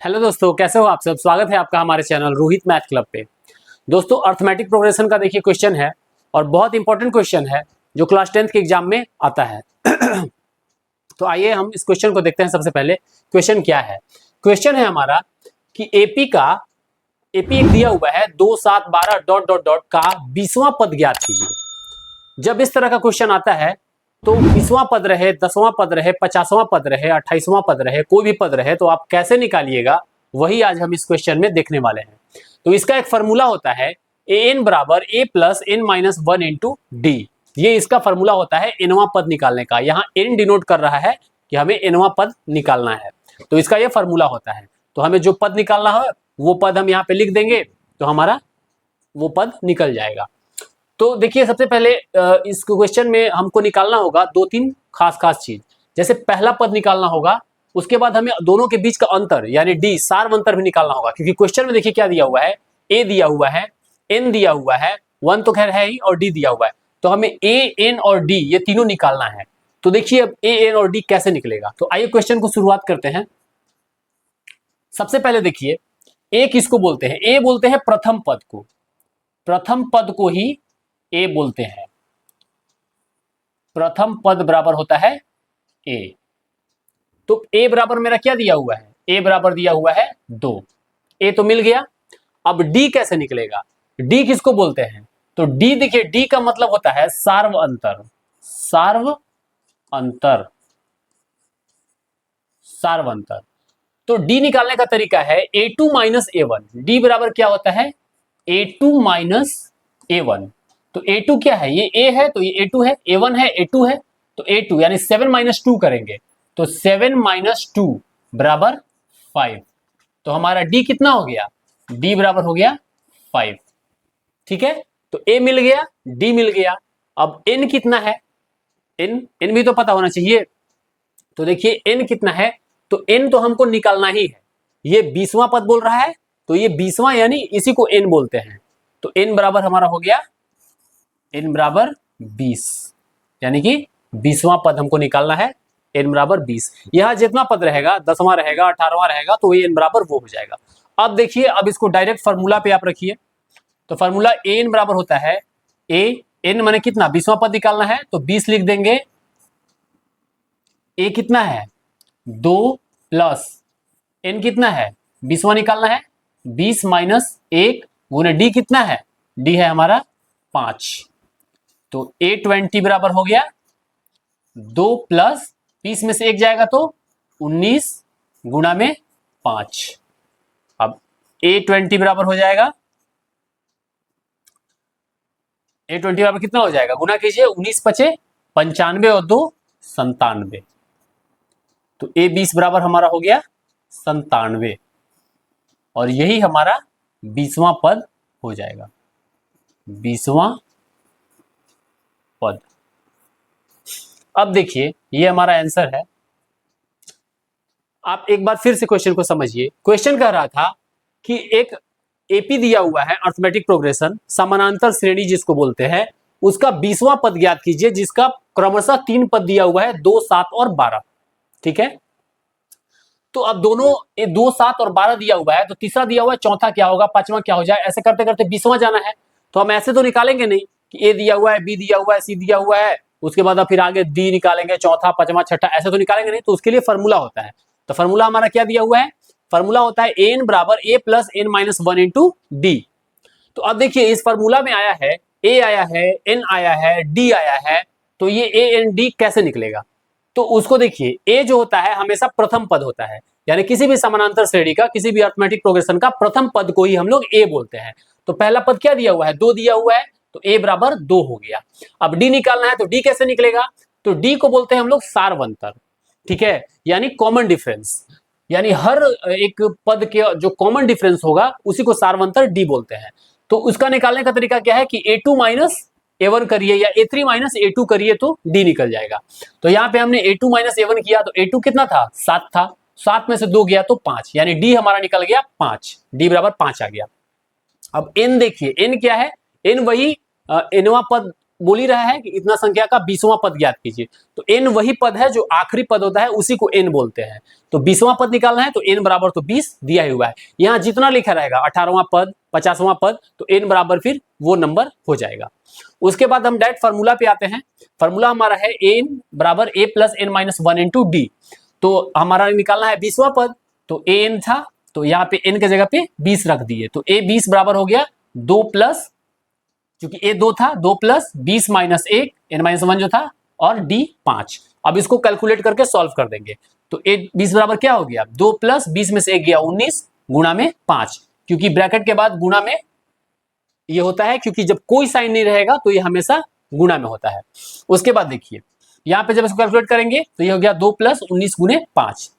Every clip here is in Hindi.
हेलो दोस्तों, कैसे हो आप सब। स्वागत है आपका हमारे चैनल रोहित मैथ क्लब पे। दोस्तों, अर्थमेटिक प्रोग्रेशन का देखिए क्वेश्चन है और बहुत इंपॉर्टेंट क्वेश्चन है जो क्लास 10th के एग्जाम में आता है। तो आइए हम इस क्वेश्चन को देखते हैं। सबसे पहले क्वेश्चन क्या है। क्वेश्चन है हमारा कि एपी एक दिया हुआ है 2 7 12 डॉट डॉट डॉट का 20वां पद ज्ञात कीजिए। जब इस तरह का क्वेश्चन आता है तो 20वां पद रहे, 10वां पद रहे, 50वां पद रहे, 28वां पद रहे, कोई भी पद रहे, तो आप कैसे निकालिएगा वही आज हम इस क्वेश्चन में देखने वाले हैं। तो इसका एक फॉर्मूला होता है an बराबर a plus n minus one into d. ये इसका फॉर्मूला होता है nवां पद निकालने का। यहाँ n डिनोट कर रहा है कि हमें nवां पद निकालना है, तो इसका ये फॉर्मूला होता है। तो हमें जो पद निकालना है वो पद हम यहाँ पे लिख देंगे तो हमारा वो पद निकल जाएगा। तो देखिए, सबसे पहले इस क्वेश्चन में हमको निकालना होगा दो तीन खास चीज। जैसे पहला पद निकालना होगा, उसके बाद हमें दोनों के बीच का अंतर यानी डी सार्व अंतर भी निकालना होगा, क्योंकि क्वेश्चन में देखिए क्या दिया हुआ है, ए दिया हुआ है, एन दिया हुआ है, वन तो खैर है ही, और डी दिया हुआ है। तो हमें ए एन और डी ये तीनों निकालना है। तो देखिए अब ए एन और डी कैसे निकलेगा। तो आइए क्वेश्चन को शुरुआत करते हैं। सबसे पहले देखिए, ए किसको बोलते हैं। ए बोलते हैं प्रथम पद को। प्रथम पद को ही ए बोलते हैं। प्रथम पद बराबर होता है ए। तो ए बराबर मेरा क्या दिया हुआ है, ए बराबर दिया हुआ है 2। ए तो मिल गया। अब डी कैसे निकलेगा। डी किसको बोलते हैं, तो डी देखिए, डी का मतलब होता है सार्व अंतर। सार्व अंतर, सार्व अंतर। तो डी निकालने का तरीका है a2 माइनस ए1। डी बराबर क्या होता है, a2 माइनस ए1। तो a2 क्या है, ये a है तो ये a2 है, a1 है a2 है, तो a2 यानी 7 माइनस 2 करेंगे तो 7 माइनस 2 बराबर 5। तो हमारा d कितना हो गया, d बराबर हो गया 5। ठीक है, तो a मिल गया, d मिल गया। अब n कितना है, n भी तो पता होना चाहिए। तो देखिए n कितना है, तो n तो हमको निकालना ही है। ये 20वां पद बोल रहा है तो ये 20वां यानी इसी को n बोलते हैं। तो n बराबर हमारा हो गया, n बराबर 20, यानी कि 20वां पद हमको निकालना है। n बराबर 20। यह जितना पद रहेगा, 10वां रहेगा, 18वां रहेगा, तो ये n बराबर वो हो जाएगा। अब देखिए, अब इसको डायरेक्ट फार्मूला पे आप रखिए। तो फार्मूला an बराबर होता है n माने कितना, 20वां पद निकालना है तो 20 लिख देंगे। a कितना है 2 प्लस n कितना है 20वां निकालना है, 20 माइनस 1 गुने d कितना है, d है हमारा 5। तो a20 बराबर हो गया 2 प्लस 20 में से 1 जाएगा तो 19 गुणा में 5। अब a20 बराबर हो जाएगा, a20 बराबर कितना हो जाएगा, गुणा कीजिए, 19 पचे 95 और 2 97। तो a20 बराबर हमारा हो गया 97 और यही हमारा 20वां पद हो जाएगा। 20वां पद। अब देखिए, ये हमारा आंसर है। आप एक बार फिर से क्वेश्चन को समझिए। क्वेश्चन कह रहा था कि एक एपी दिया हुआ है, अर्थमेटिक प्रोग्रेशन, समानांतर श्रेणी जिसको बोलते हैं, उसका 20वां पद ज्ञात कीजिए, जिसका क्रमशः 3 पद दिया हुआ है, 2 7 और 12। ठीक है, तो अब दोनों 2 7 और 12 दिया हुआ है, तो तीसरा दिया हुआ है, चौथा क्या होगा, पांचवा क्या हो जाए, ऐसे करते करते 20वां जाना है। तो हम ऐसे तो निकालेंगे नहीं कि ए दिया हुआ है, बी दिया हुआ है, सी दिया हुआ है, उसके बाद फिर आगे डी निकालेंगे, चौथा पांचवा छठा, ऐसे तो निकालेंगे नहीं। तो उसके लिए फॉर्मूला होता है। तो फॉर्मूला हमारा क्या दिया हुआ है, फॉर्मूला होता है एन बराबर a plus n minus one into d. तो अब देखिए, इस फॉर्मूला में आया है ए आया है, एन आया है, डी आया है, तो ये ए एन डी कैसे निकलेगा। तो उसको देखिए, ए जो होता है हमेशा प्रथम पद होता है, यानी किसी भी समानांतर श्रेणी का, किसी भी अर्थमेटिक प्रोग्रेशन का प्रथम पद को ही हम लोग ए बोलते हैं। तो पहला पद क्या दिया हुआ है, 2 दिया हुआ है, तो a बराबर 2 हो गया। अब d निकालना है, तो d कैसे निकलेगा, तो d को बोलते हैं हम लोग सार्व अंतर। ठीक है, यानी कॉमन डिफरेंस, यानी हर एक पद के जो कॉमन डिफरेंस होगा उसी को सार्व अंतर d बोलते हैं। तो उसका निकालने का तरीका क्या है कि a2 माइनस a1 करिए या a3 माइनस a2 करिए तो d निकल जाएगा। तो यहाँ पे हमने a2 माइनस a1 किया तो a2 कितना था, 7 था, 7 में से 2 गया तो 5, यानी d हमारा निकल गया 5, d बराबर 5 आ गया। अब n देखिए, n क्या है, n वही nवां पद बोल ही रहा है कि इतना संख्या का 20वां पद ज्ञात कीजिए। तो n वही पद है जो आखिरी पद होता है, उसी को n बोलते हैं। तो 20वां पद निकालना है तो n बराबर तो 20 दिया ही हुआ है। यहाँ जितना लिखा रहेगा 18वां पद, 50वां पद, तो n बराबर फिर वो नंबर हो जाएगा। उसके बाद हम डायरेक्ट फार्मूला पे आते हैं। फार्मूला हमारा है n बराबर a plus n minus 1 into d. तो हमारा निकालना है 20वां पद, तो an था तो यहाँ पे n के जगह पे 20 रख दिए, तो a 20 बराबर हो गया 2 प्लस, क्योंकि a 2 था, 2 प्लस 20 माइनस 1 n माइनस 1 जो था, और d 5। अब इसको कैलकुलेट करके सॉल्व कर देंगे। तो a 20 बराबर क्या हो गया, 2 प्लस 20 में से 1 गया 19 गुणा में 5, क्योंकि ब्रैकेट के बाद गुणा में ये होता है, क्योंकि जब कोई साइन नहीं रहेगा तो ये हमेशा गुणा में होता है। उसके बाद देखिए यहाँ पे जब इसको कैलकुलेट करेंगे तो ये हो गया 2 प्लस 19 गुणे 5।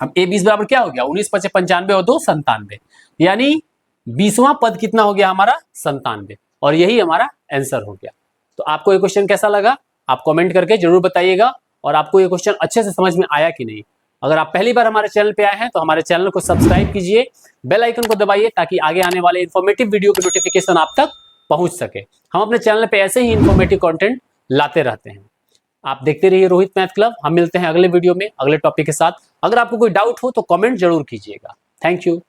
अब a 20 बराबर क्या हो गया, 19 5 95 और 2 97, यानी 20वां पद कितना हो गया हमारा 97, और यही हमारा आंसर हो गया। तो आपको ये क्वेश्चन कैसा लगा आप कमेंट करके जरूर बताइएगा, और आपको ये क्वेश्चन अच्छे से समझ में आया कि नहीं। अगर आप पहली बार हमारे चैनल पे आए हैं तो हमारे चैनल को सब्सक्राइब कीजिए, बेल आइकन को दबाइए, ताकि आगे आने वाले इन्फॉर्मेटिव वीडियो की नोटिफिकेशन आप तक पहुंच सके। हम अपने चैनल पे ऐसे ही इन्फॉर्मेटिव कंटेंट लाते रहते हैं। आप देखते रहिए रोहित मैथ क्लब। हम मिलते हैं अगले वीडियो में अगले टॉपिक के साथ। अगर आपको कोई डाउट हो तो कमेंट जरूर कीजिएगा। Thank you.